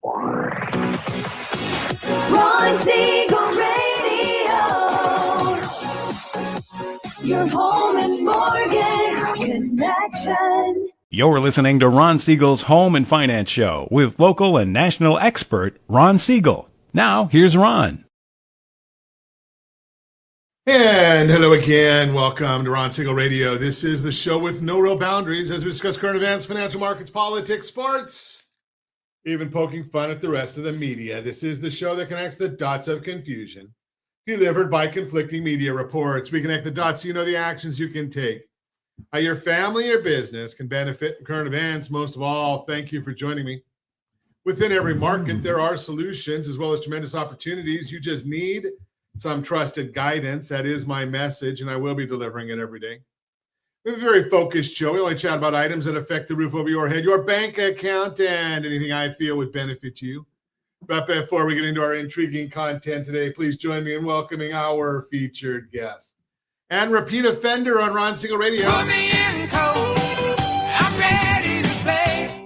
Ron Siegel Radio, your home and mortgage connection. You're listening to Ron Siegel's Home and Finance Show with local and national expert Ron Siegel. Now, here's Ron. And hello again. Welcome to Ron Siegel Radio. This is the show with no real boundaries as we discuss current events, financial markets, politics, sports, even poking fun at the rest of the media. This is the show that connects the dots of confusion delivered by conflicting media reports. We connect the dots so you know the actions you can take, how your family or business can benefit from current events. Most of all, thank you for joining me. Within every market, there are solutions as well as tremendous opportunities. You just need some trusted guidance. That is my message, and I will be delivering it every day. We have a very focused show. We only chat about items that affect the roof over your head, your bank account, and anything I feel would benefit you. But before we get into our intriguing content today, please join me in welcoming our featured guest and repeat offender on Ron Siegel Radio. Put me in cold. I'm ready to play.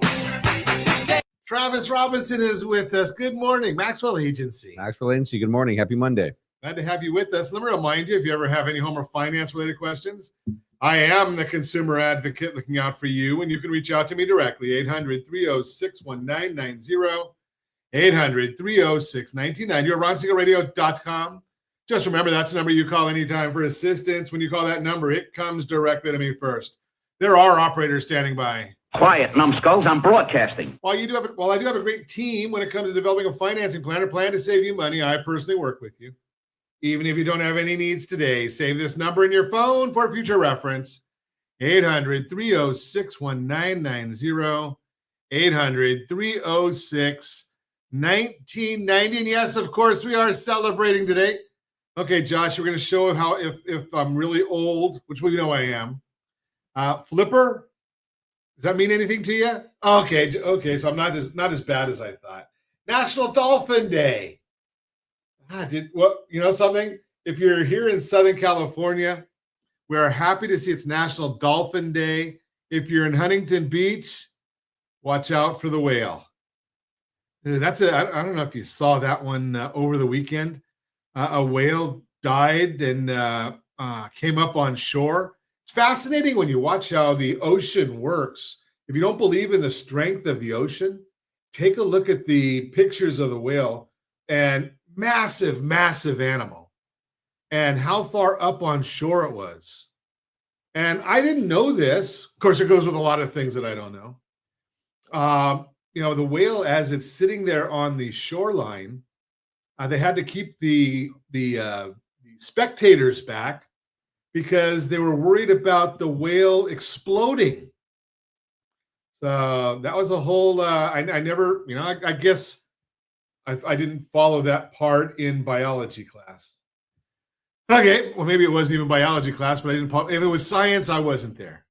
Travis Robinson is with us. Good morning, Maxwell Agency. Maxwell Agency, good morning. Happy Monday. Glad to have you with us. Let me remind you, if you ever have any home or finance related questions, I am the consumer advocate looking out for you, and you can reach out to me directly, 800-306-1990, 800-306-1990. You're at ronsiegelradio.com. Just remember, that's the number you call anytime for assistance. When you call that number, it comes directly to me first. There are operators standing by. Quiet, numbskulls, I'm broadcasting. While I do have a great team when it comes to developing a financing plan or plan to save you money, I personally work with you. Even if you don't have any needs today, save this number in your phone for future reference. 800-306-1990, 800-306-1990. And yes, of course, we are celebrating today. Okay, Josh, we're going to show how if I'm really old, which we know I am. Flipper, does that mean anything to you? Okay, so I'm not as bad as I thought. National Dolphin Day. You know something? If you're here in Southern California, we are happy to see it's National Dolphin Day. If you're in Huntington Beach, watch out for the whale. I don't know if you saw that one over the weekend. A whale died and came up on shore. It's fascinating when you watch how the ocean works. If you don't believe in the strength of the ocean, take a look at the pictures of the whale and massive, massive animal and how far up on shore it was. And I didn't know this. Of course, it goes with a lot of things that I don't know. The whale, as it's sitting there on the shoreline, they had to keep the spectators back because they were worried about the whale exploding. So that was a whole, I guess I didn't follow that part in biology class. Okay, well, maybe it wasn't even biology class, but if it was science, I wasn't there.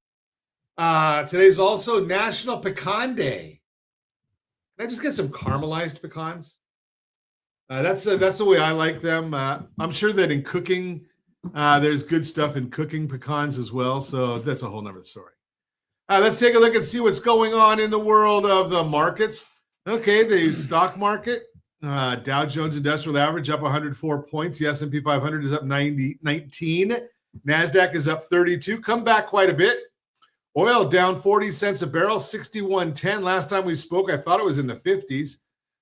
Today's also National Pecan Day. Can I just get some caramelized pecans? That's the way I like them. I'm sure that in cooking, there's good stuff in cooking pecans as well. So that's a whole nother story. Let's take a look and see what's going on in the world of the markets. Okay, the stock market, Dow Jones Industrial Average up 104 points. The S&P 500 is up 19. NASDAQ is up 32. Come back quite a bit. Oil down 40 cents a barrel, 61.10. Last time we spoke, I thought it was in the 50s,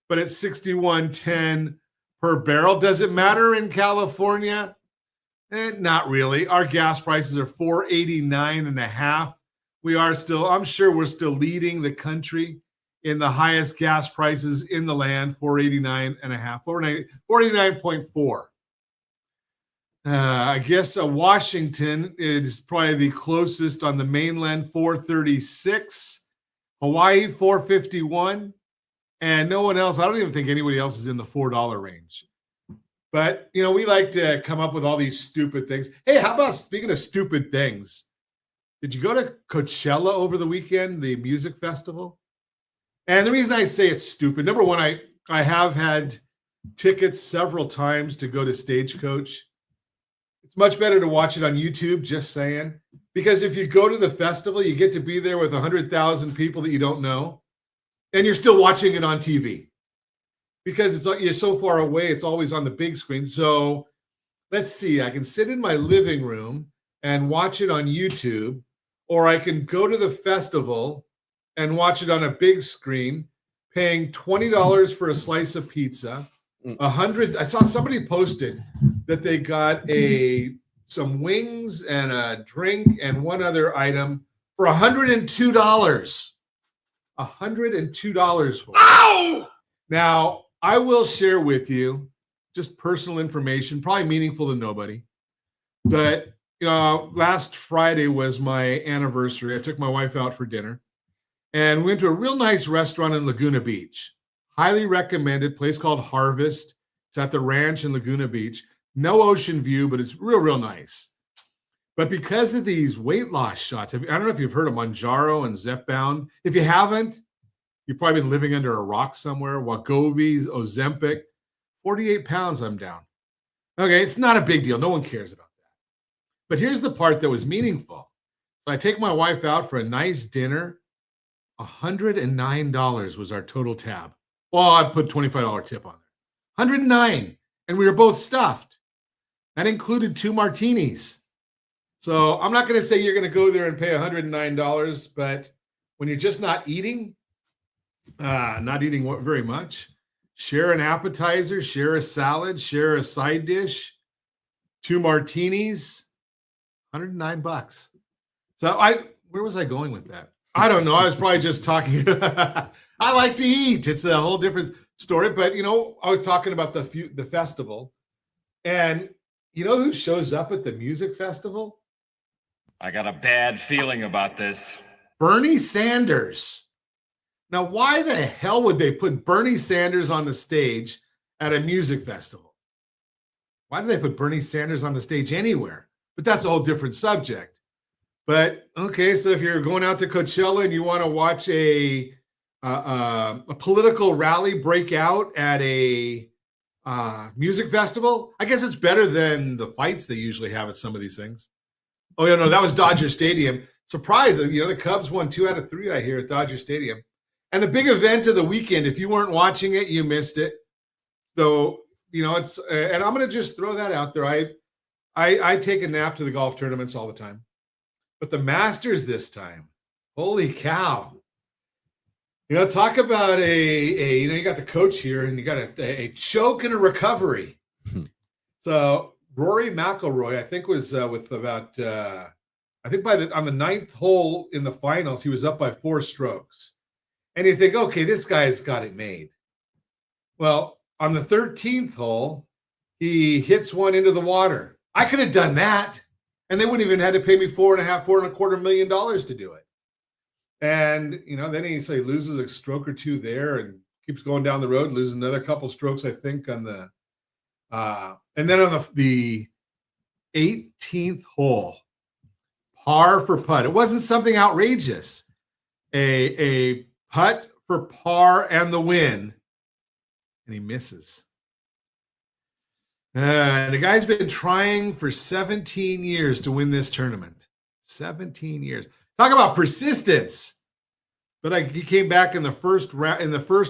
but it's 61.10 per barrel. Does it matter in California? Not really. Our gas prices are $4.89.5. I'm sure we're still leading the country in the highest gas prices in the land, $4.89.5, $4.89.4. I guess Washington is probably the closest on the mainland, $4.36. Hawaii, $4.51. And no one else, I don't even think anybody else is in the $4 range. But, we like to come up with all these stupid things. Hey, how about, speaking of stupid things, did you go to Coachella over the weekend, the music festival? And the reason I say it's stupid, number one, I have had tickets several times to go to Stagecoach. It's much better to watch it on YouTube, just saying. Because if you go to the festival, you get to be there with 100,000 people that you don't know, and you're still watching it on TV. because you're so far away, it's always on the big screen. So let's see, I can sit in my living room and watch it on YouTube, or I can go to the festival and watch it on a big screen, paying $20 for a slice of pizza. I saw somebody posted that they got some wings and a drink and one other item for $102. $102 for it. Ow! Now, I will share with you just personal information, probably meaningful to nobody. But last Friday was my anniversary. I took my wife out for dinner and we went to a real nice restaurant in Laguna Beach. Highly recommended, place called Harvest. It's at the ranch in Laguna Beach. No ocean view, but it's real nice. But because of these weight loss shots, I don't know if you've heard of Mounjaro and Zepbound. If you haven't, you've probably been living under a rock somewhere. Wegovy, Ozempic, 48 pounds I'm down. Okay, it's not a big deal. No one cares about that. But here's the part that was meaningful. So I take my wife out for a nice dinner. $109 was our total tab. Well, I put $25 tip on there. $109, and we were both stuffed. That included 2 martinis. So I'm not going to say you're going to go there and pay $109, but when you're just not eating very much, share an appetizer, share a salad, share a side dish, 2 martinis, $109. So where was I going with that? I don't know. I was probably just talking. I like to eat. It's a whole different story. But, I was talking about the festival. And you know who shows up at the music festival? I got a bad feeling about this. Bernie Sanders. Now, why the hell would they put Bernie Sanders on the stage at a music festival? Why do they put Bernie Sanders on the stage anywhere? But that's a whole different subject. But okay, so if you're going out to Coachella and you want to watch a political rally break out at a music festival, I guess it's better than the fights they usually have at some of these things. Oh yeah, no, that was Dodger Stadium. Surprise! The Cubs won 2 out of 3, I hear, at Dodger Stadium. And the big event of the weekend, if you weren't watching it, you missed it. So it's and I'm going to just throw that out there. I take a nap to the golf tournaments all the time. But the Masters this time, holy cow. Talk about you got the coach here and you got a choke and a recovery. So Rory McIlroy, I think was with about, on the 9th hole in the finals, he was up by 4 strokes. And you think, okay, this guy's got it made. Well, on the 13th hole, he hits one into the water. I could have done that. And they wouldn't even had to pay me $4.25 million to do it. And, then he loses a stroke or 2 there and keeps going down the road, loses another couple strokes, I think, on the and then on the 18th hole, par for putt. It wasn't something outrageous. A putt for par and the win. And he misses. The guy's been trying for 17 years to win this tournament. 17 years. Talk about persistence. But he came back in the first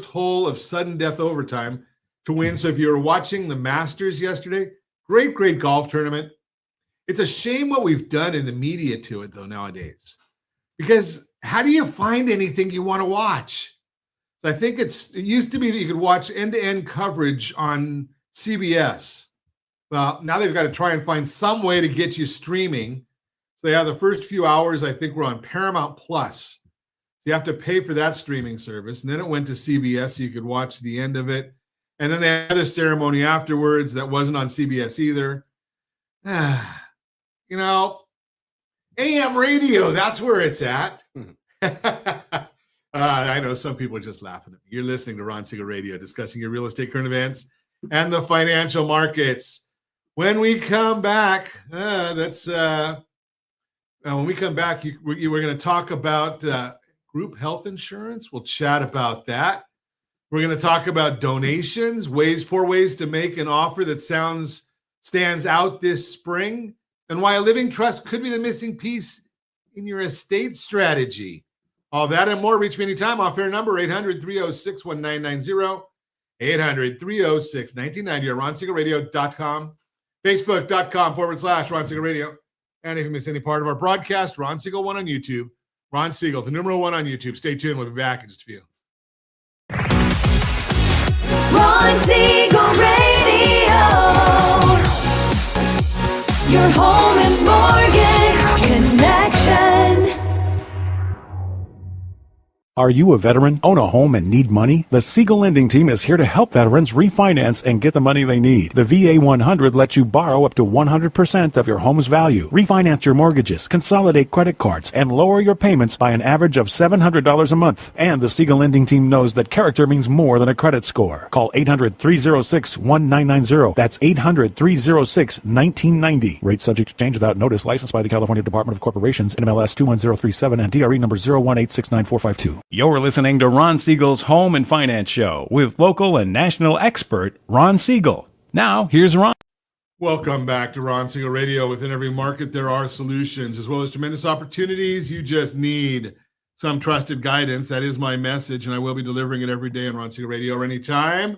hole of sudden death overtime to win. So if you were watching the Masters yesterday, great golf tournament. It's a shame what we've done in the media to it, though, nowadays. Because how do you find anything you want to watch? So I think it used to be that you could watch end-to-end coverage on CBS. Well, now they've got to try and find some way to get you streaming. So yeah, the first few hours, I think, were on Paramount Plus. So you have to pay for that streaming service. And then it went to CBS so you could watch the end of it. And then they had a ceremony afterwards that wasn't on CBS either. AM radio, that's where it's at. I know some people are just laughing at me. You're listening to Ron Siegel Radio, discussing your real estate current events and the financial markets. When we come back, when we come back, we're going to talk about group health insurance. We'll chat about that. We're going to talk about donations, 4 ways to make an offer that stands out this spring, and why a living trust could be the missing piece in your estate strategy. All that and more. Reach me anytime. Off-air number 800-306-1990. 800-306-1990 or RonSiegelRadio.com, Facebook.com/Ron Siegel Radio. And if you miss any part of our broadcast, Ron Siegel 1 on YouTube. Ron Siegel, the numeral 1 on YouTube. Stay tuned. We'll be back in just a few. Ron Siegel Radio. Your home and mortgage connection. Are you a veteran, own a home, and need money? The Siegel Lending Team is here to help veterans refinance and get the money they need. The VA 100 lets you borrow up to 100% of your home's value, refinance your mortgages, consolidate credit cards, and lower your payments by an average of $700 a month. And the Siegel Lending Team knows that character means more than a credit score. Call 800-306-1990. That's 800-306-1990. Rate subject to change without notice. Licensed by the California Department of Corporations, NMLS 21037, and DRE number 018694452. You're listening to Ron Siegel's Home and Finance Show with local and national expert Ron Siegel. Now, here's Ron. Welcome back to Ron Siegel Radio. Within every market, there are solutions as well as tremendous opportunities. You just need some trusted guidance. That is my message, and I will be delivering it every day on Ron Siegel Radio or anytime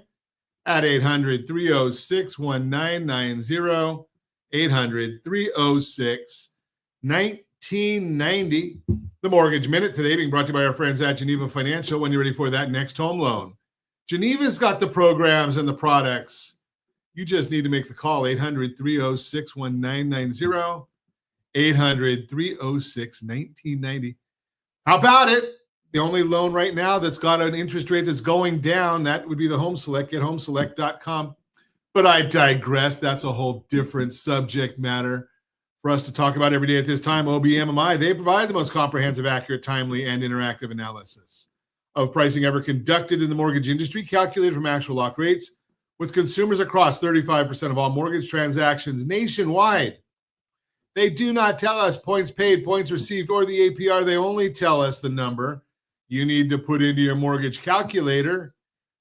at 800-306-1990, 800-306-1990. The Mortgage Minute today being brought to you by our friends at Geneva Financial. When you're ready for that next home loan, Geneva's got the programs and the products. You just need to make the call, 800-306-1990, 800-306-1990. How about it? The only loan right now that's got an interest rate that's going down, that would be the Home Select, get homeselect.com. But I digress. That's a whole different subject matter for us to talk about every day at this time. OBMMI, they provide the most comprehensive, accurate, timely, and interactive analysis of pricing ever conducted in the mortgage industry, calculated from actual lock rates, with consumers across 35% of all mortgage transactions nationwide. They do not tell us points paid, points received, or the APR. They only tell us the number you need to put into your mortgage calculator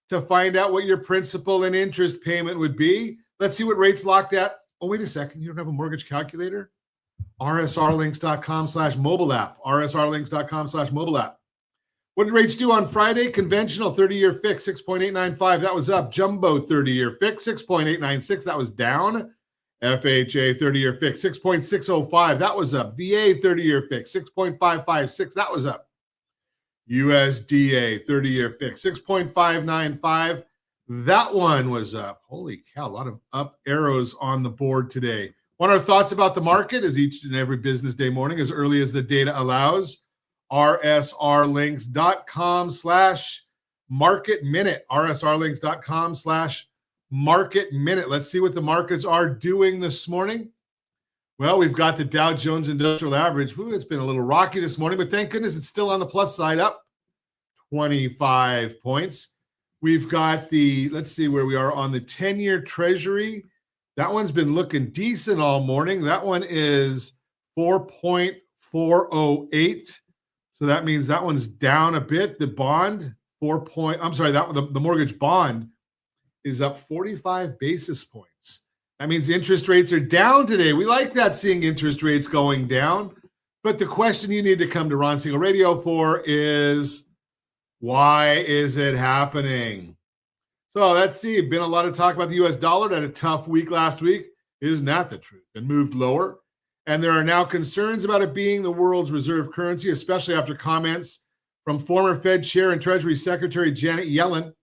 to find out what your principal and interest payment would be. Let's see what rates locked at. Oh, wait a second. You don't have a mortgage calculator? rsrlinks.com/mobile app. rsrlinks.com/mobile app. What did rates do on Friday? Conventional 30-year fix, 6.895. That was up. Jumbo 30-year fix, 6.896. That was down. FHA 30-year fix, 6.605. That was up. VA 30-year fix, 6.556. That was up. USDA 30-year fix, 6.595. That one was up. Holy cow, a lot of up arrows on the board today. What are our thoughts about the market as each and every business day morning, as early as the data allows? rsrlinks.com/market minute. rsrlinks.com/market minute. Let's see what the markets are doing this morning. Well, we've got the Dow Jones Industrial Average. Ooh, it's been a little rocky this morning, but thank goodness it's still on the plus side, up 25 points. We've got the, let's see where we are on the 10-year Treasury. That one's been looking decent all morning. That one is 4.408. So that means that one's down a bit. The bond, the mortgage bond is up 45 basis points. That means interest rates are down today. We like that, seeing interest rates going down. But the question you need to come to Ron Siegel Radio for is, why is it happening? So let's see. Been a lot of talk about the U.S. dollar. It had a tough week last week. Isn't that the truth? It moved lower. And there are now concerns about it being the world's reserve currency, especially after comments from former Fed Chair and Treasury Secretary Janet Yellen.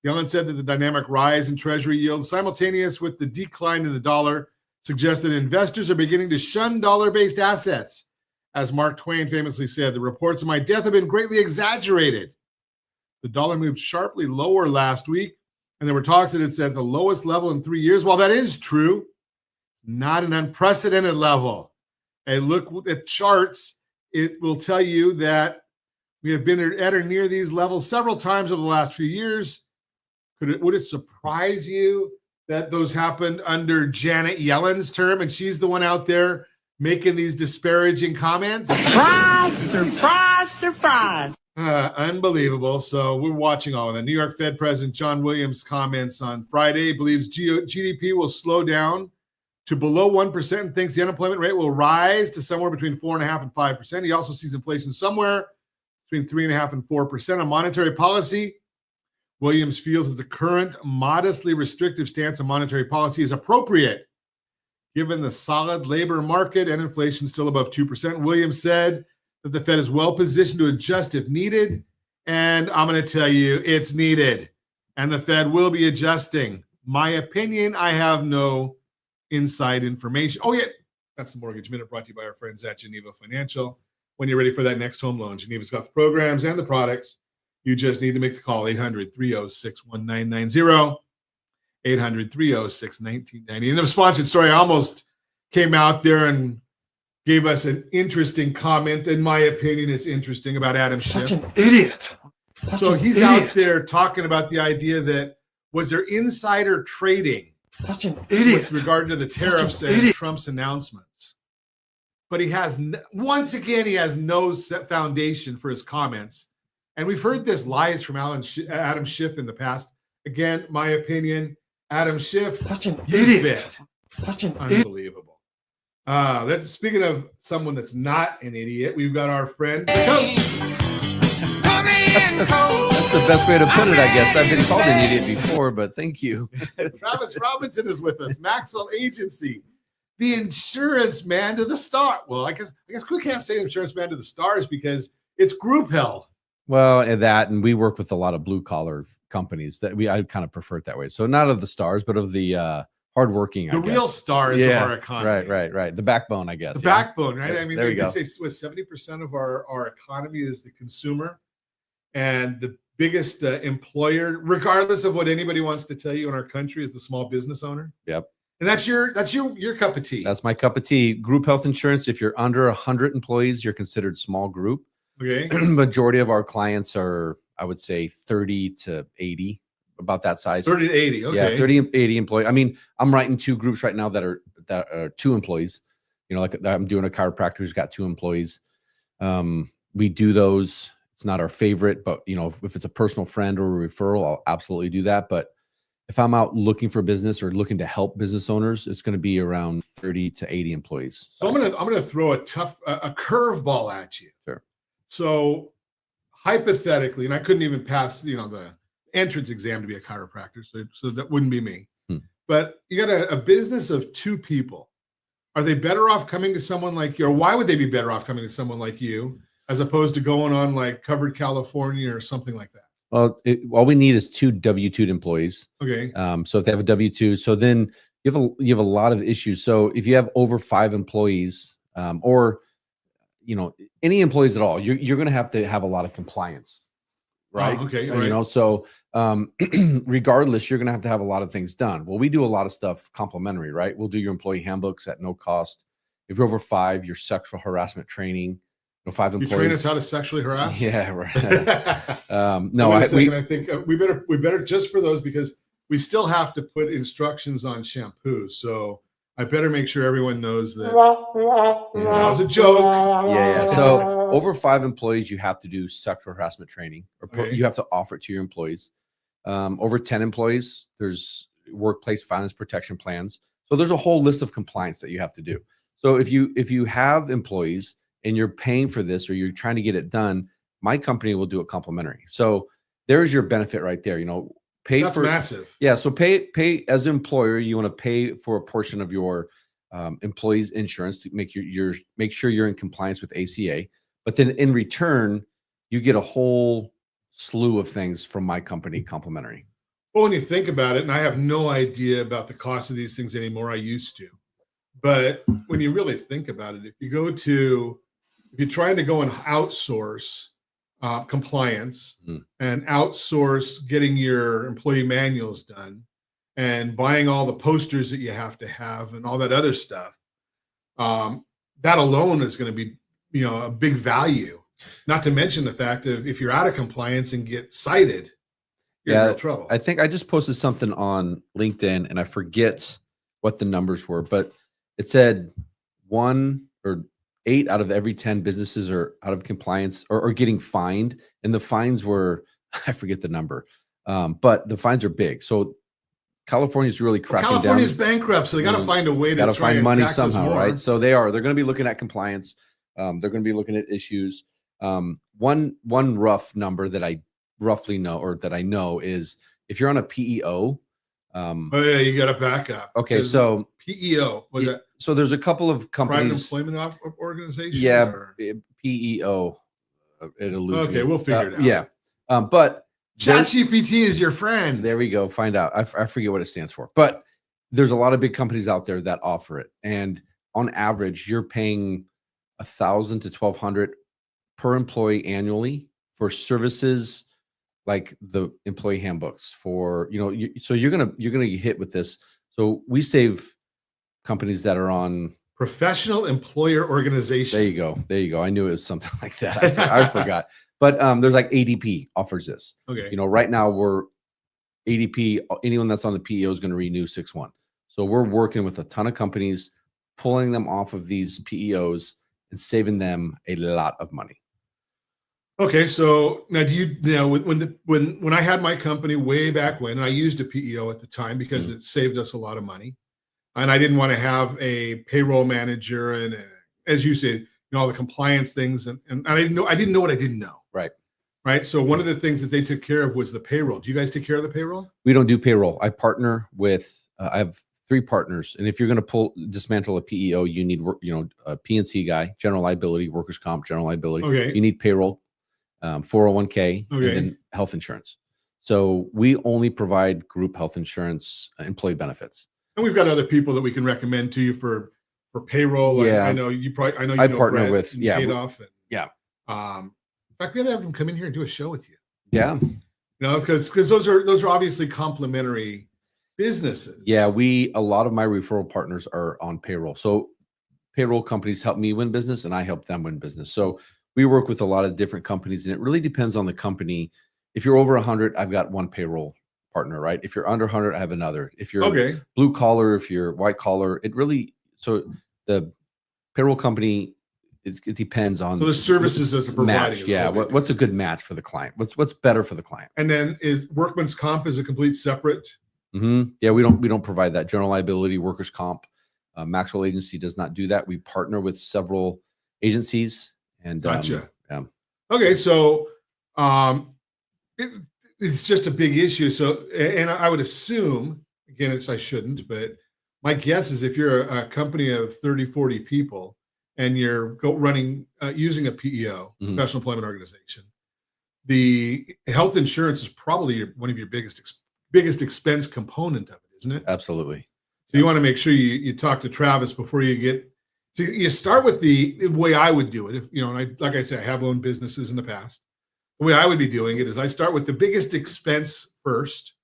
Yellen said that the dynamic rise in Treasury yields simultaneous with the decline in the dollar suggests that investors are beginning to shun dollar-based assets. As Mark Twain famously said, the reports of my death have been greatly exaggerated. The dollar moved sharply lower last week, and there were talks that it's at the lowest level in 3 years. While that is true, not an unprecedented level. A look at charts, it will tell you that we have been at or near these levels several times over the last few years. Would it surprise you that those happened under Janet Yellen's term, and she's the one out there making these disparaging comments? Surprise, surprise, surprise. Unbelievable. So we're watching all of that. New York Fed President John Williams' comments on Friday, believes GDP will slow down to below 1% and thinks the unemployment rate will rise to somewhere between 4.5% and 5%. He also sees inflation somewhere between 3.5% and 4%. On monetary policy, Williams feels that the current modestly restrictive stance on monetary policy is appropriate given the solid labor market and inflation still above 2%. Williams said that the Fed is well positioned to adjust if needed. And I'm going to tell you, it's needed. And the Fed will be adjusting. My opinion, I have no inside information. Oh, yeah. That's the Mortgage Minute brought to you by our friends at Geneva Financial. When you're ready for that next home loan, Geneva's got the programs and the products. You just need to make the call, 800-306-1990. 800-306-1990. In the sponsored story, I almost came out there and gave us an interesting comment. In my opinion, it's interesting about Adam Schiff. Such an idiot. So he's out there talking about the idea that was there insider trading Such an idiot. with regard to the tariffs and Trump's announcements. But he has, once again, he has no set foundation for his comments. And we've heard this lies from Adam Schiff in the past. Again, my opinion, Adam Schiff, Such an you idiot. bit. Such an idiot. Unbelievable. Speaking of someone that's not an idiot, we've got our friend, the coach. That's the best way to put it, I guess. I've been called an idiot before, but thank you. Travis Robinson is with us, Maxwell Agency, the insurance man to the star. Well, I guess we can't say insurance man to the stars because it's group health. Well, and we work with a lot of blue collar companies I kind of prefer it that way. So not of the stars, but of the hardworking, The real stars of our economy. Right. The backbone, I guess. The backbone, right? Yeah, I mean, there they you go. say 70% of our economy is the consumer, and the biggest employer, regardless of what anybody wants to tell you in our country, is the small business owner. Yep. And that's your cup of tea. That's my cup of tea. Group health insurance, if you're under 100 employees, you're considered small group. Okay. Majority of our clients are, I would say, 30 to 80, about that size. 30 to 80. Okay. Yeah, 30 to 80 employees. I mean, I'm writing 2 groups right now that are 2 employees. You know, like I'm doing a chiropractor who's got 2 employees. We do those. It's not our favorite, but you know, if it's a personal friend or a referral, I'll absolutely do that. But if I'm out looking for business or looking to help business owners, it's going to be around 30 to 80 employees. So I'm gonna throw a curveball at you. Sure. So hypothetically, and I couldn't even pass, the entrance exam to be a chiropractor, so that wouldn't be me. But you got a business of 2 people. Are they better off coming to someone like you, or why would they be better off coming to someone like you as opposed to going on like Covered California or something like that? Well, all we need is 2 W-2 employees. Okay. So if they have a W-2, so then you have a lot of issues. So if you have over 5 employees, or any employees at all, you're going to have a lot of compliance, right? Oh, okay. Right. So regardless, you're going to have a lot of things done. Well, we do a lot of stuff complimentary, right? We'll do your employee handbooks at no cost. If you're over 5, your sexual harassment training. 5 employees. You train us how to sexually harass? Yeah, right. No, I think we better just for those, because we still have to put instructions on shampoo. So I better make sure everyone knows that. That was a joke. Yeah. So over 5 employees, you have to do sexual harassment training, or Okay. you have to offer it to your employees. Over 10 employees, there's workplace violence protection plans. So there's a whole list of compliance that you have to do. So if you have employees and you're paying for this, or you're trying to get it done, my company will do it complimentary. So there's your benefit right there. That's massive. Yeah. So pay as an employer, you want to pay for a portion of your employees' insurance to make sure you're in compliance with ACA. But then in return, you get a whole slew of things from my company complimentary. Well, when you think about it, and I have no idea about the cost of these things anymore, I used to. But when you really think about it, if you're trying to go and outsource compliance and outsource getting your employee manuals done and buying all the posters that you have to have and all that other stuff, that alone is going to be, a big value. Not to mention the fact of if you're out of compliance and get cited, you're in real trouble. I think I just posted something on LinkedIn and I forget what the numbers were, but it said 1 or 8 out of every 10 businesses are out of compliance or getting fined. And the fines were, I forget the number, but the fines are big. So California's really cracking down. California's bankrupt, so they got to find a way to try find and money tax us somehow, more. right? So they're going to be looking at compliance. They're going to be looking at issues. One rough number that I roughly know, or that I know, is if you're on a PEO. Oh yeah, you got a backup. Okay, so PEO was that so there's a couple of private companies. employment organization? Yeah, or? PEO. It eludes me. Okay, we'll figure it out. Yeah, but ChatGPT is your friend. there we go. Find out. I forget what it stands for, but there's a lot of big companies out there that offer it, and on average, you're paying $1,000 to $1,200 per employee annually for services like the employee handbooks. For so you're gonna get hit with this. So we save companies that are on Professional employer organization. There you go. There you go. I knew it was something like that. I forgot. But there's like ADP offers this. Okay. Right now we're ADP. Anyone that's on the PEO is going to renew 6/1. So we're working with a ton of companies, pulling them off of these PEOs and saving them a lot of money. Okay, so now do you know when I had my company way back when, I used a PEO at the time because it saved us a lot of money, and I didn't want to have a payroll manager and as you said, all the compliance things, and I didn't know what I didn't know. Right. So one of the things that they took care of was the payroll. Do you guys take care of the payroll? We don't do payroll. I partner with. I have 3 partners, and if you're going to dismantle a PEO, you need a P&C guy, general liability, workers' comp, general liability. Okay. You need payroll. 401k, Okay. and then health insurance. So we only provide group health insurance, employee benefits. And we've got other people that we can recommend to you for payroll. Yeah. I know you probably. I know you I know partner Brett with- and yeah, Adolph and, yeah. In fact, we got to have him come in here and do a show with you. Yeah. Because those are obviously complementary businesses. Yeah. A lot of my referral partners are on payroll. So payroll companies help me win business, and I help them win business. So we work with a lot of different companies, and it really depends on the company. If you're over 100, I've got one payroll partner, right? If you're under 100, I have another. If you're blue collar, if you're white collar, so the payroll company, it depends on So the services that they're providing. match. Yeah. What's a good match for the client? What's better for the client? And then is workman's comp is a complete separate. Yeah, we don't provide that. General liability, workers' comp. Maxwell Agency does not do that. We partner with several agencies. And Gotcha. Okay, so it's just a big issue. So, and I would assume, again, I shouldn't, but my guess is if you're a company of 30, 40 people and you're running using a PEO, professional employment organization, the health insurance is probably one of your biggest expense component of it, isn't it? Absolutely. So you want to make sure you talk to Travis before you get. So you start with the way I would do it. If and like I said, I have owned businesses in the past. The way I would be doing it is I start with the biggest expense first,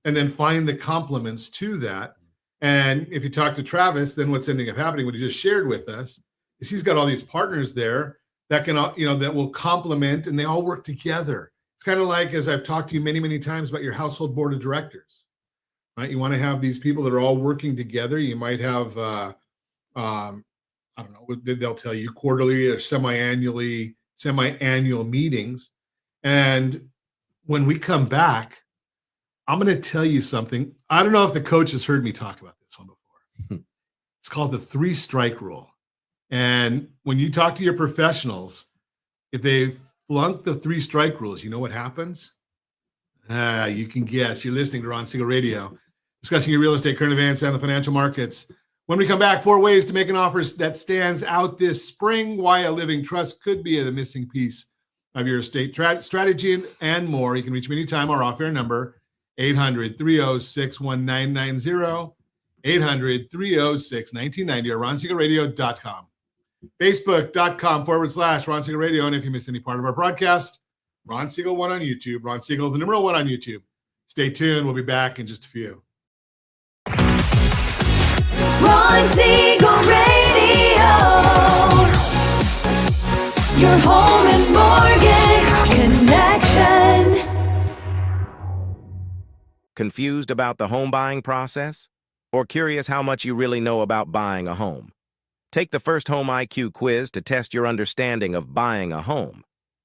and then find the complements to that. And if you talk to Travis, then what's ending up happening, what he just shared with us, is he's got all these partners there that can, that will complement, and they all work together. It's kind of like, as I've talked to you many, many times about your household board of directors, right? You want to have these people that are all working together. You might have, I don't know, they'll tell you quarterly or semi-annual meetings. And when we come back, I'm going to tell you something. I don't know if the coach has heard me talk about this one before. It's called the 3-strike rule. And when you talk to your professionals, if they flunk the 3-strike rules, you know what happens? You can guess. You're listening to Ron Siegel Radio, discussing your real estate, current events, and the financial markets. When we come back, 4 ways to make an offer that stands out this spring, why a living trust could be the missing piece of your estate strategy, and more. You can reach me anytime. Our off-air number, 800-306-1990, 800-306-1990, or RonSiegelRadio.com. Facebook.com/Ron Siegel Radio. And if you miss any part of our broadcast, Ron Siegel 1 on YouTube. Ron Siegel, the number 1 on YouTube. Stay tuned. We'll be back in just a few. Ron Siegel Radio. Your home and mortgage connection. Confused about the home buying process? Or curious how much you really know about buying a home? Take the First Home IQ quiz to test your understanding of buying a home.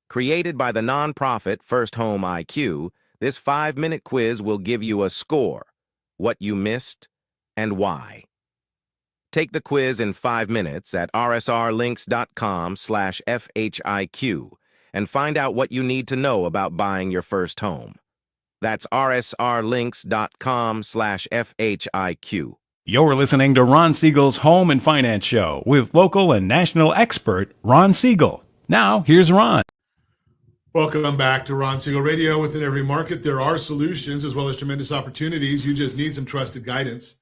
Created by the nonprofit First Home IQ, this 5-minute quiz will give you a score, what you missed, and why. Take the quiz in 5 minutes at rsrlinks.com/FHIQ and find out what you need to know about buying your first home. That's rsrlinks.com/FHIQ. You're listening to Ron Siegel's Home and Finance Show with local and national expert Ron Siegel. Now, here's Ron. Welcome back to Ron Siegel Radio. Within every market, there are solutions as well as tremendous opportunities. You just need some trusted guidance.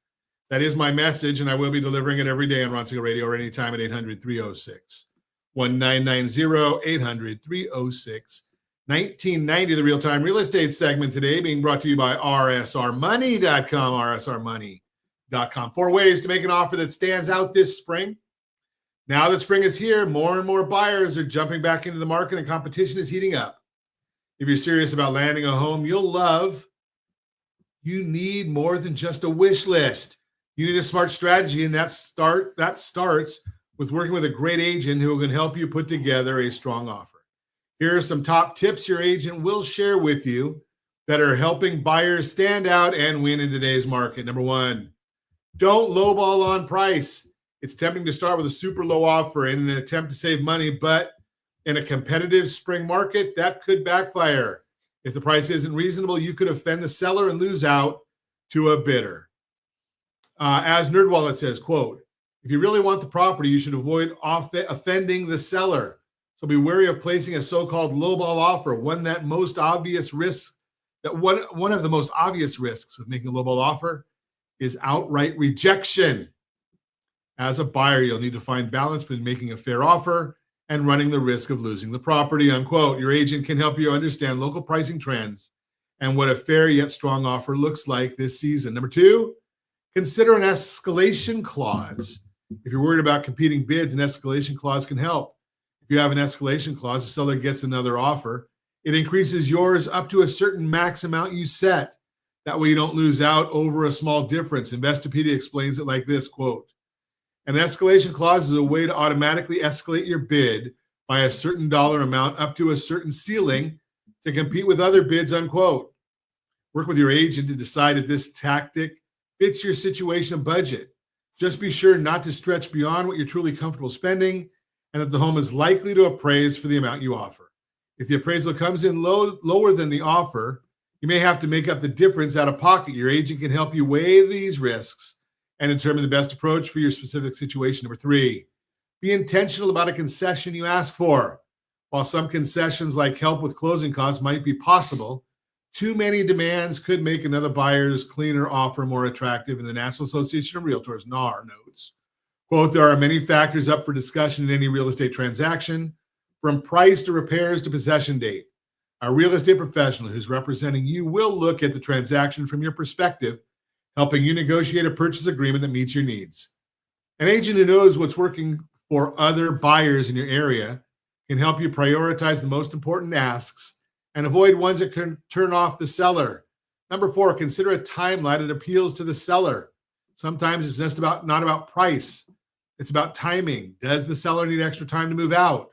That is my message, and I will be delivering it every day on Ron Siegel Radio or anytime at 800-306-1990, 800-306-1990, the real-time real estate segment today being brought to you by rsrmoney.com, rsrmoney.com. 4 ways to make an offer that stands out this spring. Now that spring is here, more and more buyers are jumping back into the market and competition is heating up. If you're serious about landing a home you'll love, you need more than just a wish list. You need a smart strategy, and that starts with working with a great agent who can help you put together a strong offer. Here are some top tips your agent will share with you that are helping buyers stand out and win in today's market. Number 1, don't lowball on price. It's tempting to start with a super low offer in an attempt to save money, but in a competitive spring market, that could backfire. If the price isn't reasonable, you could offend the seller and lose out to a bidder. As NerdWallet says, quote, if you really want the property, you should avoid offending the seller. So be wary of placing a so-called lowball offer. One of the most obvious risks of making a lowball offer is outright rejection. As a buyer, you'll need to find balance between making a fair offer and running the risk of losing the property, unquote. Your agent can help you understand local pricing trends and what a fair yet strong offer looks like this season. Number 2, consider an escalation clause. If you're worried about competing bids, an escalation clause can help. If you have an escalation clause, the seller gets another offer. It increases yours up to a certain max amount you set. That way you don't lose out over a small difference. Investopedia explains it like this, quote, an escalation clause is a way to automatically escalate your bid by a certain dollar amount up to a certain ceiling to compete with other bids, unquote. Work with your agent to decide if this tactic fits your situation and budget. Just be sure not to stretch beyond what you're truly comfortable spending and that the home is likely to appraise for the amount you offer. If the appraisal comes in lower than the offer, you may have to make up the difference out of pocket. Your agent can help you weigh these risks and determine the best approach for your specific situation. Number 3, be intentional about a concession you ask for. While some concessions like help with closing costs might be possible, too many demands could make another buyer's cleaner offer more attractive. In the National Association of Realtors, NAR, notes, quote, there are many factors up for discussion in any real estate transaction, from price to repairs to possession date. A real estate professional who's representing you will look at the transaction from your perspective, helping you negotiate a purchase agreement that meets your needs. An agent who knows what's working for other buyers in your area can help you prioritize the most important asks and avoid ones that can turn off the seller. Number 4, consider a timeline that appeals to the seller. Sometimes it's just not about price. It's about timing. Does the seller need extra time to move out?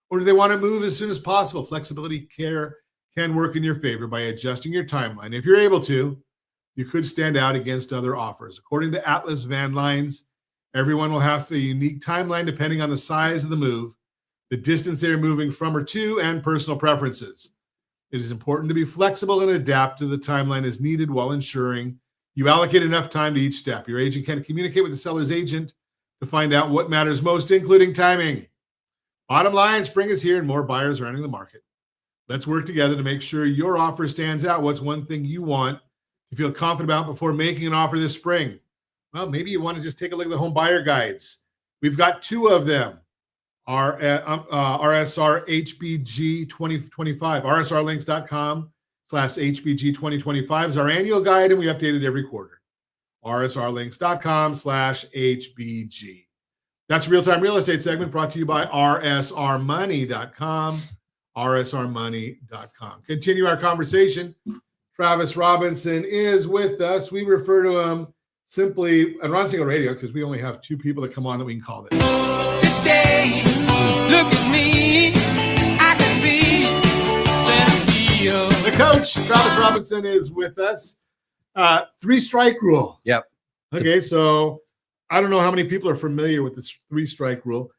Or do they want to move as soon as possible? Flexibility care can work in your favor by adjusting your timeline. If you're able to, you could stand out against other offers. According to Atlas Van Lines, everyone will have a unique timeline depending on the size of the move, the distance they are moving from or to, and personal preferences. It is important to be flexible and adapt to the timeline as needed while ensuring you allocate enough time to each step. Your agent can communicate with the seller's agent to find out what matters most, including timing. Bottom line, spring is here and more buyers are entering the market. Let's work together to make sure your offer stands out. What's one thing you want to feel confident about before making an offer this spring? Well, maybe you want to just take a look at the home buyer guides. We've got 2 of them. RSR HBG 2025. rsrlinks.com/HBG 2025 is our annual guide, and we update it every quarter. rsrlinks.com/HBG. That's a real-time real estate segment brought to you by rsrmoney.com. rsrmoney.com. Continue our conversation. Travis Robinson is with us. We refer to him simply on Ron Siegel Radio because we only have 2 people that come on that we can call this. Today, look at me. I can be Cynthia. The coach, Travis Robinson, is with us. 3-strike rule. Yep. Okay, so I don't know how many people are familiar with this 3-strike rule.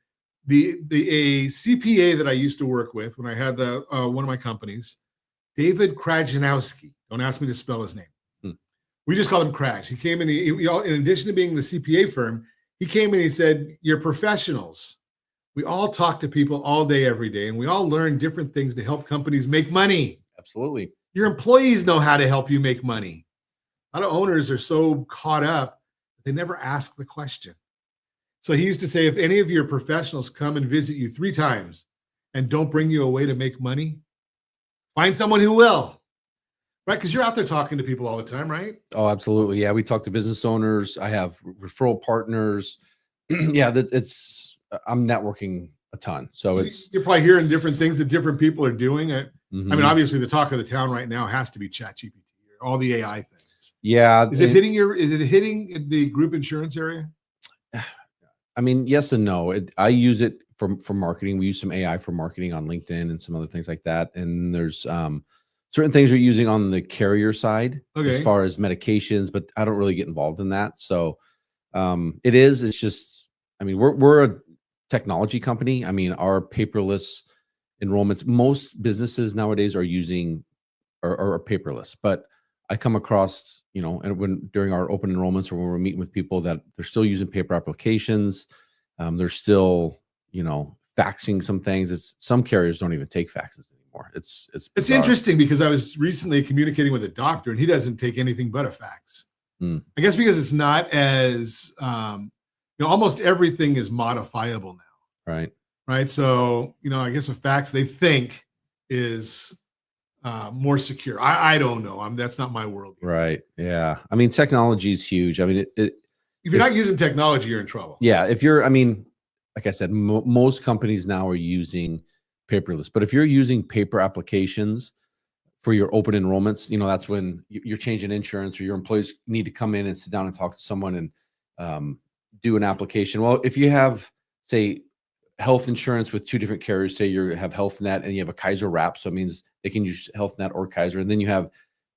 a CPA that I used to work with when I had one of my companies, David Krajanowski. Don't ask me to spell his name. We just call him Crash. He came in, in addition to being the CPA firm, he came in, he said, you're professionals. We all talk to people all day, every day, and we all learn different things to help companies make money. Absolutely. Your employees know how to help you make money. A lot of owners are so caught up, they never ask the question. So he used to say, if any of your professionals come and visit you 3 times and don't bring you a way to make money, find someone who will. Right, because you're out there talking to people all the time, right? Oh, absolutely. Yeah, we talk to business owners. I have referral partners. Yeah, I'm networking a ton. So you're probably hearing different things that different people are doing. I Mhm. mean, obviously, the talk of the town right now has to be ChatGPT, all the AI things. Yeah. Is it hitting the group insurance area? I mean, yes and no. I use it for marketing. We use some AI for marketing on LinkedIn and some other things like that. And there's certain things we're using on the carrier side as Okay. far as medications, but I don't really get involved in that. So it's just, I mean, we're a technology company. I mean, our paperless enrollments, most businesses nowadays are using are paperless, but I come across, and during our open enrollments or when we're meeting with people that they're still using paper applications, they're still, faxing some things. Some carriers don't even take faxes anymore. It's bizarre. Interesting because I was recently communicating with a doctor and he doesn't take anything but a fax. Mm. I guess because it's not as almost everything is modifiable now. Right. So, I guess a fax they think is more secure. I don't know. That's not my world. Right. Yeah. I mean, technology is huge. I mean, if you're not using technology, you're in trouble. Yeah. Like I said, most companies now are using paperless, but if you're using paper applications for your open enrollments, that's when you're changing insurance or your employees need to come in and sit down and talk to someone and do an application. Well, if you have, say, health insurance with 2 different carriers, say you have Health Net and you have a Kaiser wrap, so it means they can use Health Net or Kaiser, and then you have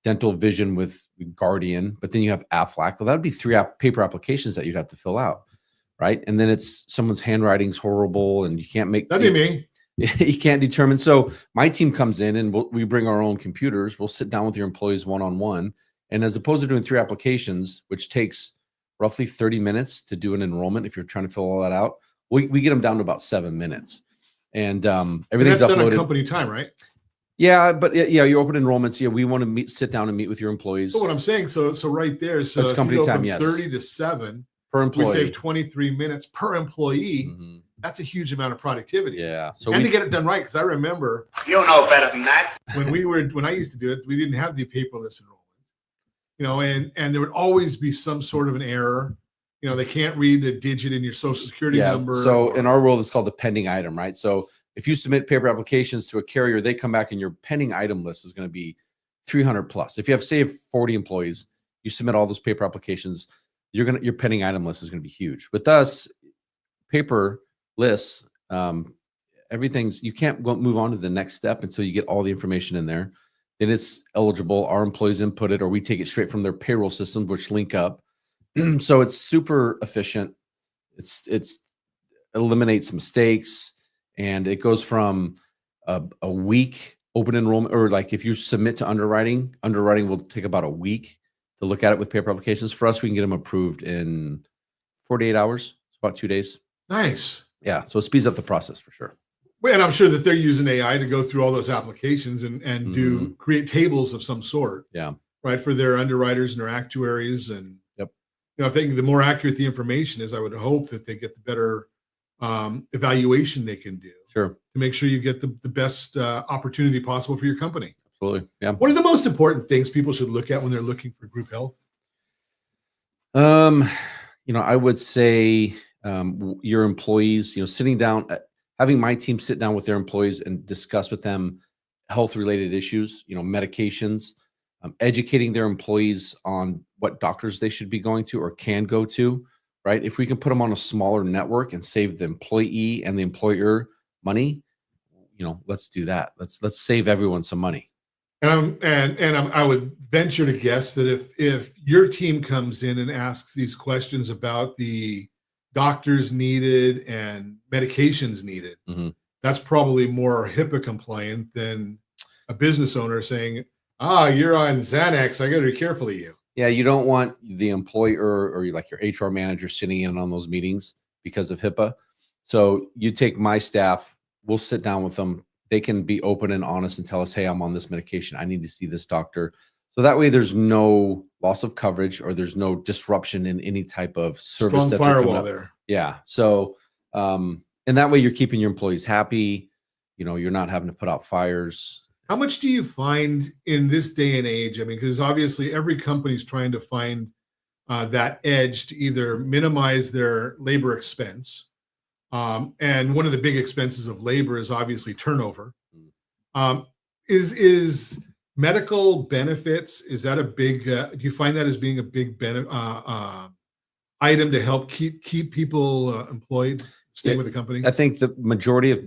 dental vision with Guardian, but then you have Aflac. Well, that would be 3 paper applications that you'd have to fill out, right? And then it's someone's handwriting's horrible, and you can't make that'd be me. You can't determine. So my team comes in and we bring our own computers. We'll sit down with your employees one-on-one, and as opposed to doing 3 applications, which takes roughly 30 minutes to do an enrollment, if you're trying to fill all that out, we get them down to about 7 minutes, and everything's that's uploaded. done on company time, right? Yeah, but yeah, your open enrollments. Yeah, we want to sit down and meet with your employees. So what I'm saying, so right there, so it's company time, yes. 30 to 7 per employee. We save 23 minutes per employee. Mm-hmm. That's a huge amount of productivity. Yeah. So to get it done right, because I remember You know better than that. when I used to do it, we didn't have the paperless enrollment, and there would always be some sort of an error. They can't read a digit in your social security number. So in our world, it's called the pending item, right? So if you submit paper applications to a carrier, they come back and your pending item list is going to be 300 plus. If you have, say, 40 employees, you submit all those paper applications, your pending item list is going to be huge. With us, paper lists, you can't move on to the next step until you get all the information in there. Then it's eligible. Our employees input it, or we take it straight from their payroll systems, which link up. So it's super efficient. It's eliminates mistakes, and it goes from a week open enrollment, or like if you submit to underwriting will take about a week to look at it with paper applications. For us, we can get them approved in 48 hours. It's about 2 days. Nice. Yeah. So it speeds up the process for sure. And I'm sure that they're using AI to go through all those applications and create tables of some sort. Yeah. Right. For their underwriters and their actuaries. And, yep. The more accurate the information is, I would hope that they get the better evaluation they can do. Sure. To make sure you get the best opportunity possible for your company. Absolutely. Yeah. What are the most important things people should look at when they're looking for group health? I would say your employees, sitting down, having my team sit down with their employees and discuss with them health related issues, medications, educating their employees on what doctors they should be going to or can go to, right? If we can put them on a smaller network and save the employee and the employer money, let's do that. Let's save everyone some money. I would venture to guess that if your team comes in and asks these questions about the doctors needed and medications needed, that's probably more HIPAA compliant than a business owner saying, you're on Xanax, I got to be careful of you. Yeah, you don't want the employer or like your HR manager sitting in on those meetings because of HIPAA. So you take my staff, we'll sit down with them. They can be open and honest and tell us, hey, I'm on this medication. I need to see this doctor. So that way there's no loss of coverage or there's no disruption in any type of service. Strong firewall there. Yeah. So, and that way you're keeping your employees happy. You know, you're not having to put out fires. How much do you find in this day and age? I mean, because obviously every company's trying to find that edge to either minimize their labor expense. And one of the big expenses of labor is obviously turnover. Is medical benefits, is that a big, do you find that as being a big item to help keep people employed, stay with the company? I think the majority of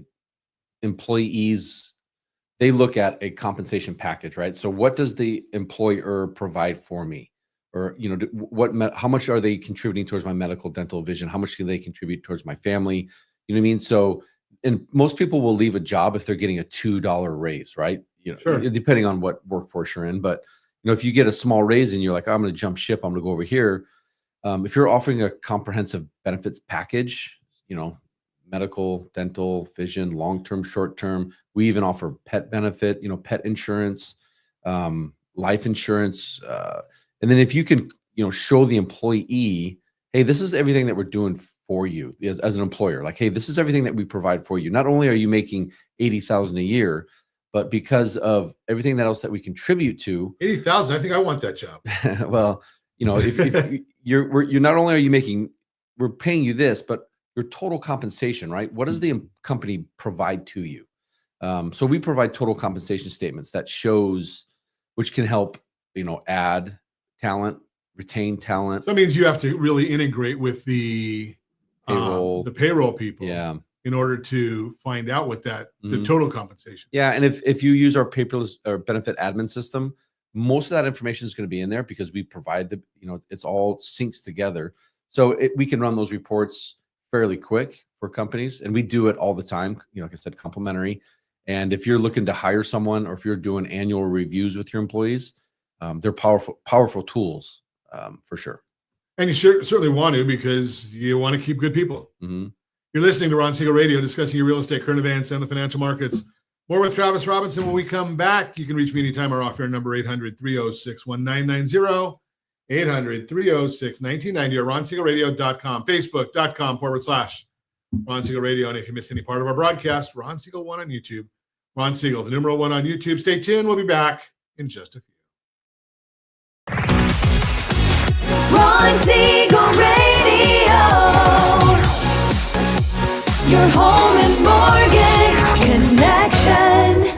employees, they look at a compensation package, right? So what does the employer provide for me? Or, you know, how much are they contributing towards my medical, dental, vision? How much can they contribute towards my family? You know what I mean? So, and most people will leave a job if they're getting a $2 raise, right? You know, Sure. Depending on what workforce you're in. But, you know, if you get a small raise and you're like, I'm going to jump ship, I'm going to go over here. If you're offering a comprehensive benefits package, you know, medical, dental, vision, long-term, short-term, we even offer pet benefit, you know, pet insurance, life insurance. And then if you can, you know, show the employee, hey, this is everything that we're doing for you as an employer. Like, hey, this is everything that we provide for you. Not only are you making $80,000 a year, but because of everything that else that we contribute to. 80,000. I think I want that job. Well, you know, if you're not only are you making, we're paying you this, but your total compensation, right? What does the company provide to you? So we provide total compensation statements that shows, which can help, you know, add talent, retain talent. So that means you have to really integrate with the payroll people, in order to find out what that the total compensation. Yeah, and if you use our paperless or benefit admin system, most of that information is going to be in there because we provide the, you know, it's all syncs together. So we can run those reports fairly quick for companies, and we do it all the time. You know, like I said, complimentary. And if you're looking to hire someone or if you're doing annual reviews with your employees, they're powerful tools for sure. And you certainly want to, because you want to keep good people. You're listening to Ron Siegel Radio, discussing your real estate, current events, and the financial markets. More with Travis Robinson. When we come back, you can reach me anytime. Our off-air number, 800-306-1990, 800-306-1990, or ronsiegelradio.com, facebook.com/Ron Siegel Radio. And if you miss any part of our broadcast, Ron Siegel 1 on YouTube. Ron Siegel, the numeral 1 on YouTube. Stay tuned. We'll be back in just a few. Ron Siegel Radio. Your home and mortgage connection.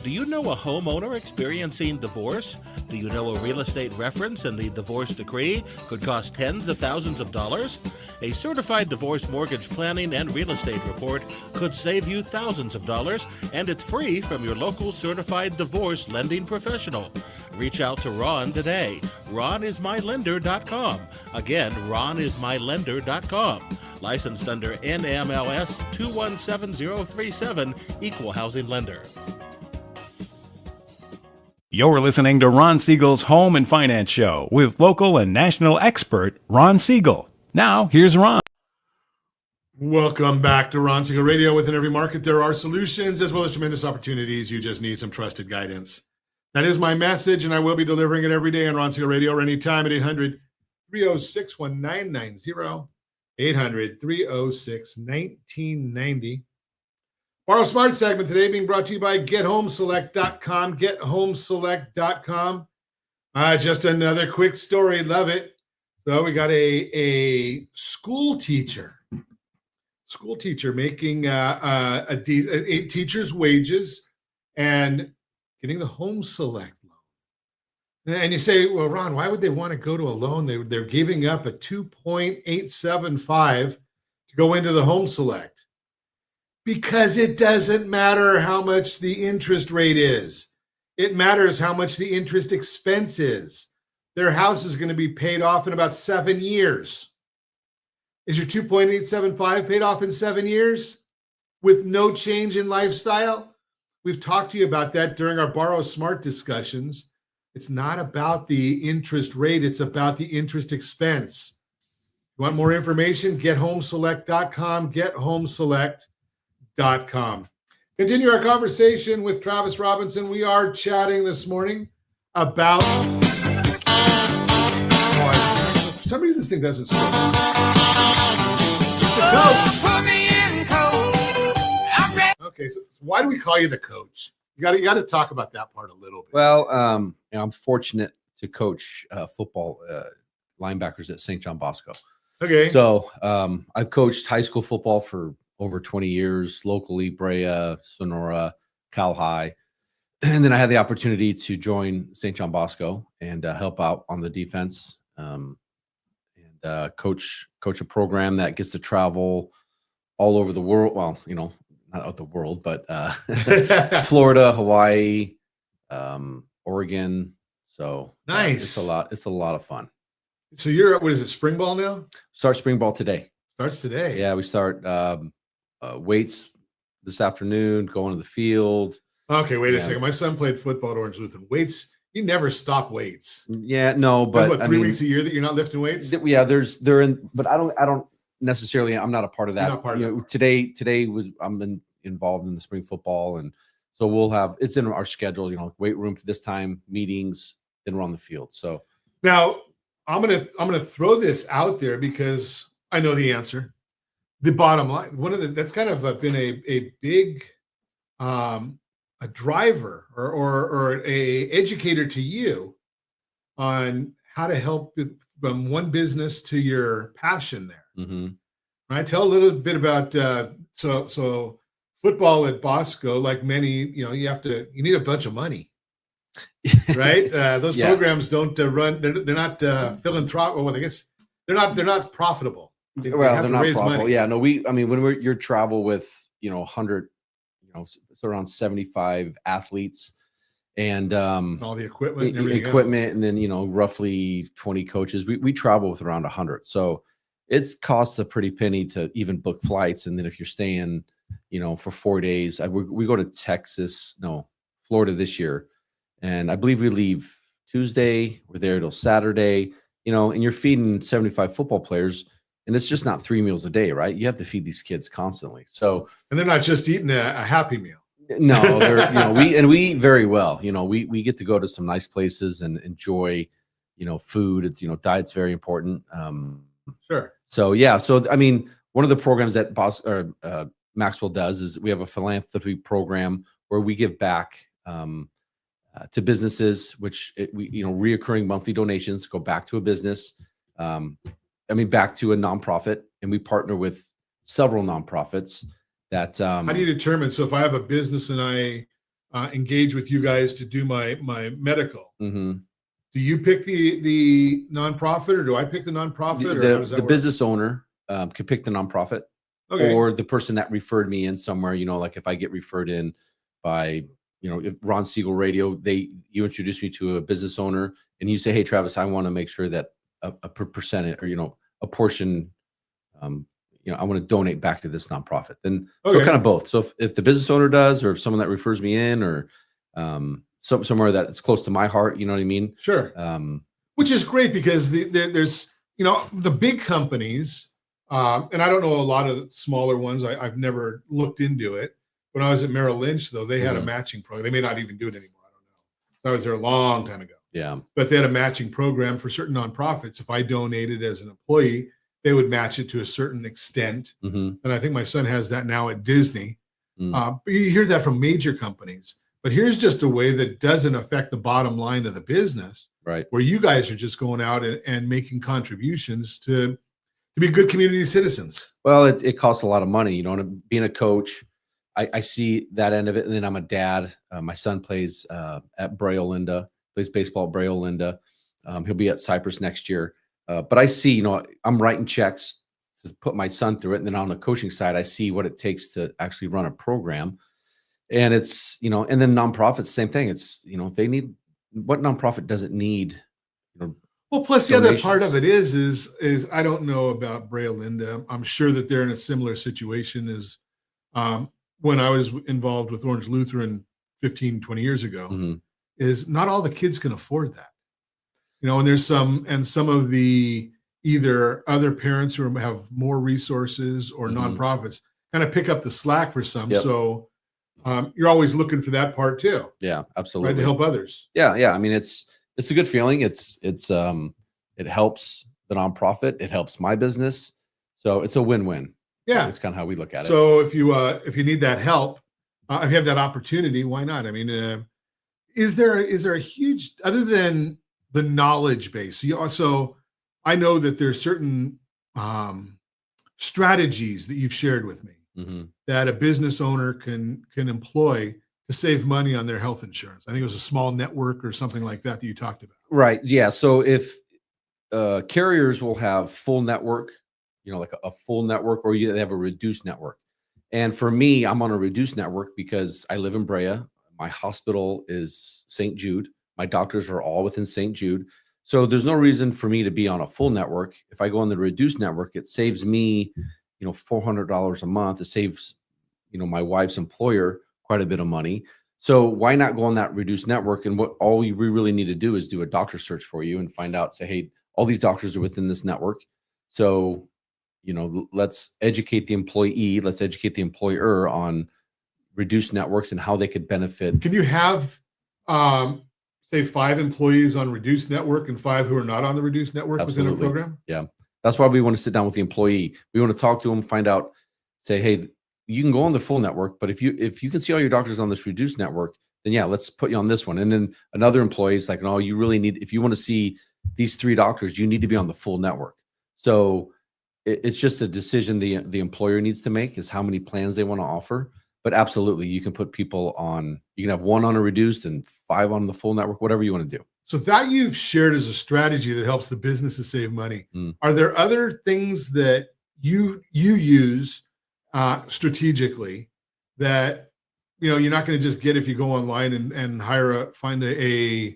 Do you know a homeowner experiencing divorce? Do you know a real estate reference and the divorce decree could cost tens of thousands of dollars? A certified divorce mortgage planning and real estate report could save you thousands of dollars, and it's free from your local certified divorce lending professional. Reach out to Ron today. RonIsMyLender.com. Again, RonIsMyLender.com. Licensed under NMLS 217037, Equal Housing Lender. You're listening to Ron Siegel's Home and Finance Show with local and national expert Ron Siegel. Now, here's Ron. Welcome back to Ron Siegel Radio. Within every market, there are solutions as well as tremendous opportunities. You just need some trusted guidance. That is my message, and I will be delivering it every day on Ron Siegel Radio or anytime at 800-306-1990, 800-306-1990. Borrow Smart segment today being brought to you by GetHomeSelect.com, GetHomeSelect.com. Just another quick story. Love it. So we got a school teacher making a teacher's wages and getting the Home Select loan. And you say, well, Ron, why would they want to go to a loan? They're giving up a 2.875 to go into the Home Select. Because it doesn't matter how much the interest rate is. It matters how much the interest expense is. their house is going to be paid off in about 7 years. Is your 2.875 paid off in 7 years with no change in lifestyle? We've talked to you about that during our Borrow Smart discussions. It's not about the interest rate. It's about the interest expense. You want more information? GetHomeSelect.com, GetHomeSelect.com. Continue our conversation with Travis Robinson. We are chatting this morning about... for some reason, this thing doesn't stop. The coach. Put me in cold. I'm ready. Okay, so why do we call you the coach? You got to talk about that part a little bit. Well, I'm fortunate to coach football linebackers at St. John Bosco. Okay. So I've coached high school football for over 20 years, locally, Brea, Sonora, Cal High. And then I had the opportunity to join St. John Bosco and help out on the defense and coach a program that gets to travel all over the world. Well, not out the world, but Florida, Hawaii, Oregon. So nice. It's a lot of fun. So you're, what is it, spring ball now? Start spring ball today. Starts today. Yeah, we start weights this afternoon, going to the field. Okay, wait a second. My son played football at Orange Lutheran. Weights, you never stop weights. Yeah, no, but what, 3 weeks a year that you're not lifting weights? Yeah, they're in, but I don't necessarily. I'm not a part of that. You're not part of that. Today was I'm involved in the spring football, and so we'll have it's in our schedule. Weight room for this time, meetings, then we're on the field. So now I'm gonna throw this out there because I know the answer. The bottom line, that's kind of been a big a driver or a educator to you on how to help from one business to your passion there. Mm-hmm. Right? Tell a little bit about so football at Bosco, like many, you need a bunch of money. Right? Those programs don't run. They're not philanthropic. Well, I guess they're not profitable. They're not profitable. Money. Yeah, no. When you're travel with 100, it's around 75 athletes, and all the equipment, and and then roughly 20 coaches. We travel with around 100, so it costs a pretty penny to even book flights. And then if you're staying, for 4 days, we go to Florida this year. And I believe we leave Tuesday. We're there till Saturday, and you're feeding 75 football players, and it's just not 3 meals a day, right? You have to feed these kids constantly. So, and they're not just eating a Happy Meal. No, they're, we eat very well. We get to go to some nice places and enjoy, food. It's, diet's very important. Sure. So, yeah. So, one of the programs that Maxwell does is we have a philanthropy program where we give back, to businesses, which reoccurring monthly donations go back to a business, back to a nonprofit, and we partner with several nonprofits that. How do you determine? So if I have a business and I engage with you guys to do my medical, mm-hmm. do you pick the nonprofit, or do I pick the nonprofit? Or how does that the work? business owner can pick the nonprofit, or the person that referred me in somewhere. Like if I get referred in by. If Ron Siegel Radio, you introduce me to a business owner, and you say, "Hey, Travis, I want to make sure that a percentage or a portion, I want to donate back to this nonprofit." Then so kind of both. So if the business owner does, or if someone that refers me in, or somewhere that it's close to my heart, you know what I mean? Sure. Which is great because there's the big companies, and I don't know a lot of smaller ones. I've never looked into it. When I was at Merrill Lynch, though, they had a matching program. They may not even do it anymore. I don't know. I was there a long time ago. Yeah. But they had a matching program for certain nonprofits. If I donated as an employee, they would match it to a certain extent. Mm-hmm. And I think my son has that now at Disney. Mm. But you hear that from major companies. But here's just a way that doesn't affect the bottom line of the business. Right. Where you guys are just going out and making contributions to be good community citizens. Well, it costs a lot of money, being a coach. I see that end of it, and then I'm a dad. My son plays at Brea Olinda, plays baseball at Brea Olinda. He'll be at Cypress next year. But I see, I'm writing checks to put my son through it, and then on the coaching side, I see what it takes to actually run a program. And it's, and then nonprofits, same thing. It's, they need, what nonprofit doesn't need, Well, plus the other part donations. of it is I don't know about Brea Linda. I'm sure that they're in a similar situation as when I was involved with Orange Lutheran 15, 20 years ago. Mhm. Is not all the kids can afford that. And there's some of the either other parents who have more resources or Mhm. nonprofits kind of pick up the slack for some. Yep. So you're always looking for that part too, Yeah, right? absolutely. To help others. Yeah. I mean, it's a good feeling. It helps the nonprofit. It helps my business. So it's a win-win. Yeah. That's kind of how we look at it. So if you need that help, if you have that opportunity, why not? I mean, is there a huge, other than the knowledge base? You also, I know that there's certain strategies that you've shared with me Mhm. that a business owner can employ to save money on their health insurance. I think it was a small network or something like that you talked about. Right. Yeah. So if carriers will have full network, like a full network, or you have a reduced network. And for me, I'm on a reduced network because I live in Brea. My hospital is St. Jude. My doctors are all within St. Jude. So there's no reason for me to be on a full network. If I go on the reduced network, it saves me, $400 a month. It saves, my wife's employer quite a bit of money. So why not go on that reduced network? And what all we really need to do is do a doctor search for you and find out, say, hey, all these doctors are within this network. So, let's educate the employee, let's educate the employer on reduced networks and how they could benefit. Can you have, say, 5 employees on reduced network and 5 who are not on the reduced network within a Absolutely. program? Yeah. That's why we want to sit down with the employee. We want to talk to them, find out, say, hey, you can go on the full network, but if you can see all your doctors on this reduced network, then yeah, let's put you on this one. And then another employee is like, no, you really need, if you want to see these 3 doctors, you need to be on the full network. So it's just a decision the employer needs to make, is how many plans they want to offer. But absolutely, you can put people on, you can have 1 on a reduced and 5 on the full network, whatever you want to do. So that you've shared as a strategy that helps the businesses save money. Mm. Are there other things that you use strategically that you're not going to just get if you go online and find the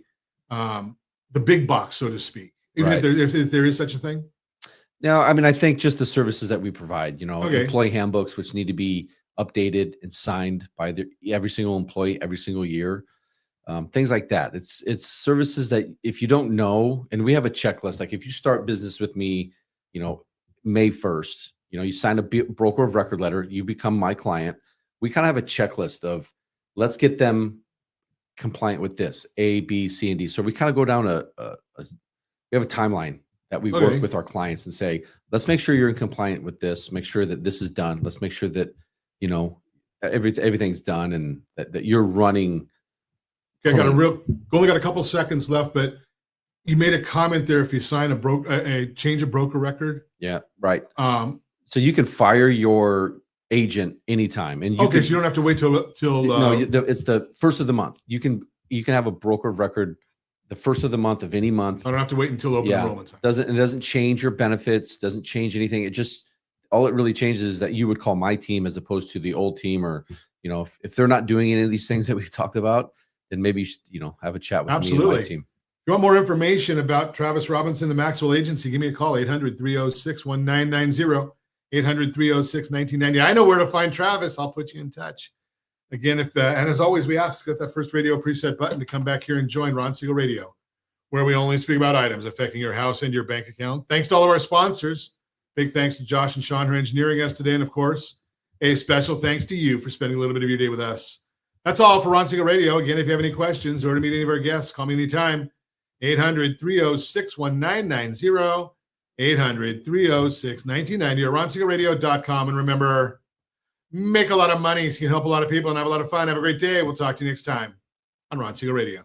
big box, so to speak, even Right. if there is such a thing? Now, I mean, I think just the services that we provide, Okay. employee handbooks, which need to be updated and signed by every single employee every single year, things like that. It's services that if you don't know, and we have a checklist. Like if you start business with me, May 1st, you sign a broker of record letter, you become my client. We kind of have a checklist of, let's get them compliant with this, A, B, C, and D. So we kind of go down we have a timeline that we Okay. work with our clients and say, let's make sure you're in compliant with this. Make sure that this is done. Let's make sure that, everything's done and that you're running. Okay, clean. only got a couple seconds left, but you made a comment there. If you sign a change of broker record, Yeah, right. um, So you can fire your agent anytime, and so you don't have to wait till no, it's the first of the month. You can have a broker of record the first of the month of any month. I don't have to wait until open enrollment time. It doesn't change your benefits, doesn't change anything. All it really changes is that you would call my team as opposed to the old team, or if they're not doing any of these things that we've talked about, then maybe have a chat with me and my team. If you want more information about Travis Robinson, the Maxwell Agency, give me a call, 800-306-1990, 800-306-1990. I know where to find Travis. I'll put you in touch. Again, and as always, we ask that first radio preset button to come back here and join Ron Siegel Radio, where we only speak about items affecting your house and your bank account. Thanks to all of our sponsors. Big thanks to Josh and Sean who are engineering us today. And of course, a special thanks to you for spending a little bit of your day with us. That's all for Ron Siegel Radio. Again, if you have any questions or to meet any of our guests, call me anytime. 800-306-1990, 800-306-1990, or RonSiegelRadio.com. And remember, make a lot of money so you can help a lot of people and have a lot of fun. Have a great day. We'll talk to you next time on Ron Siegel Radio.